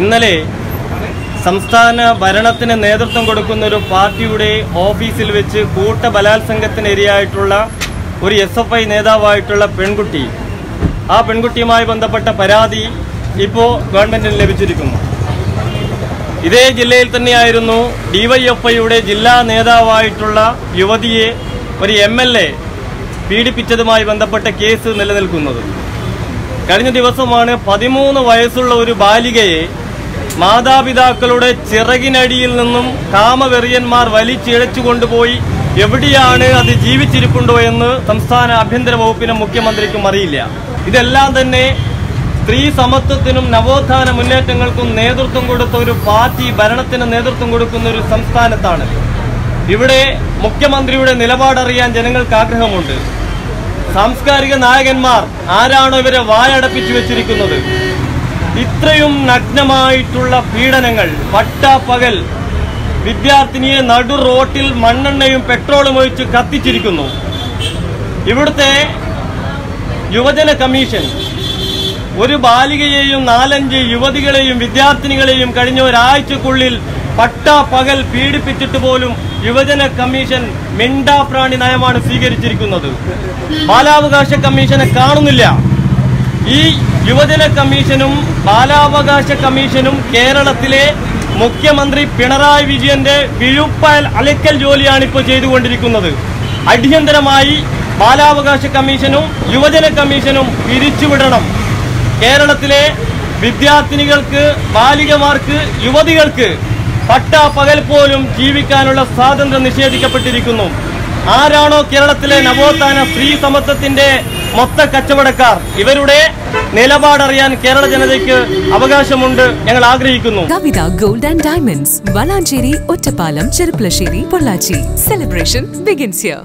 ഇന്നലെ സംസ്ഥാന ഭരണത്തിന് നേതൃത്വം കൊടുക്കുന്ന ഒരു പാർട്ടിയുടെ ഓഫീസിൽ വെച്ച് കൂട്ട ബലാത്സംഗത്തിന് ഇരയായിട്ടുള്ള ഒരു SFI നേതാവായിട്ടുള്ള പെൺകുട്ടി, ആ പെൺകുട്ടിയുമായി ബന്ധപ്പെട്ട പരാതി ഇപ്പോൾ ഗവൺമെന്റിന് ലഭിച്ചിരിക്കുന്നു. ഇതേ ജില്ലയിൽ തന്നെയായിരുന്നു DYFIയുടെ ജില്ലാ നേതാവായിട്ടുള്ള യുവതിയെ ഒരു MLA പീഡിപ്പിച്ചതുമായി ബന്ധപ്പെട്ട കേസ് നിലനിൽക്കുന്നത്. കഴിഞ്ഞ ദിവസമാണ് 13 വയസ്സുള്ള ഒരു ബാലികയെ മാതാപിതാക്കളുടെ ചിറകിനടിയിൽ നിന്നും കാമവെറിയന്മാർ വലിച്ചിഴച്ചു കൊണ്ടുപോയി എവിടെയാണ് അത് ജീവിച്ചിരിപ്പുണ്ടോ എന്ന് സംസ്ഥാന ആഭ്യന്തര വകുപ്പിനും മുഖ്യമന്ത്രിക്കും അറിയില്ല. ഇതെല്ലാം തന്നെ സ്ത്രീ സമത്വത്തിനും നവോത്ഥാന മുന്നേറ്റങ്ങൾക്കും നേതൃത്വം കൊടുത്ത ഒരു പാർട്ടി ഭരണത്തിന് നേതൃത്വം കൊടുക്കുന്ന ഒരു സംസ്ഥാനത്താണ്. ഇവിടെ മുഖ്യമന്ത്രിയുടെ നിലപാടറിയാൻ ജനങ്ങൾക്ക് ആഗ്രഹമുണ്ട്. സാംസ്കാരിക നായകന്മാർ ആരാണോ ഇവരെ വായടപ്പിച്ചു വെച്ചിരിക്കുന്നത്? ഇത്രയും നഗ്നമായിട്ടുള്ള പീഡനങ്ങൾ, പട്ടാപ്പകൽ വിദ്യാർത്ഥിനിയെ നടു റോട്ടിൽ മണ്ണെണ്ണയും പെട്രോളും ഒഴിച്ച് കത്തിച്ചിരിക്കുന്നു. ഇവിടുത്തെ യുവജന കമ്മീഷൻ ഒരു ബാലികയെയും 4-5 യുവതികളെയും വിദ്യാർത്ഥിനികളെയും കഴിഞ്ഞ ഒരാഴ്ചക്കുള്ളിൽ പട്ടാപ്പകൽ പീഡിപ്പിച്ചിട്ട് പോലും യുവജന കമ്മീഷൻ മിണ്ടാപ്രാണി നയമാണ് സ്വീകരിച്ചിരിക്കുന്നത്. ബാലാവകാശ കമ്മീഷനെ കാണുന്നില്ല. ഈ യുവജന കമ്മീഷനും ബാലാവകാശ കമ്മീഷനും കേരളത്തിലെ മുഖ്യമന്ത്രി പിണറായി വിജയന്റെ വിഴുപ്പാൽ അലക്കൽ ജോലിയാണ് ഇപ്പോൾ ചെയ്തുകൊണ്ടിരിക്കുന്നത്. അടിയന്തരമായി ബാലാവകാശ കമ്മീഷനും യുവജന കമ്മീഷനും പിരിച്ചുവിടണം. കേരളത്തിലെ വിദ്യാർത്ഥിനികൾക്ക്, ബാലികമാർക്ക്, യുവതികൾക്ക് പട്ടാപ്പകൽ പോലും ജീവിക്കാനുള്ള സ്വാതന്ത്ര്യം നിഷേധിക്കപ്പെട്ടിരിക്കുന്നു. ആരാണോ കേരളത്തിലെ നവോത്ഥാന സ്ത്രീ സമത്വത്തിന്റെ മൊത്ത കച്ചവടക്കാർ, ഇവരുടെ നിലപാടറിയാൻ കേരള ജനതയ്ക്ക് അവകാശമുണ്ട്. ഞങ്ങൾ ആഗ്രഹിക്കുന്നു. Kavitha gold and diamonds, Valanchery, Ottapalam, Cherpulassery, Pollachi. Celebration begins here.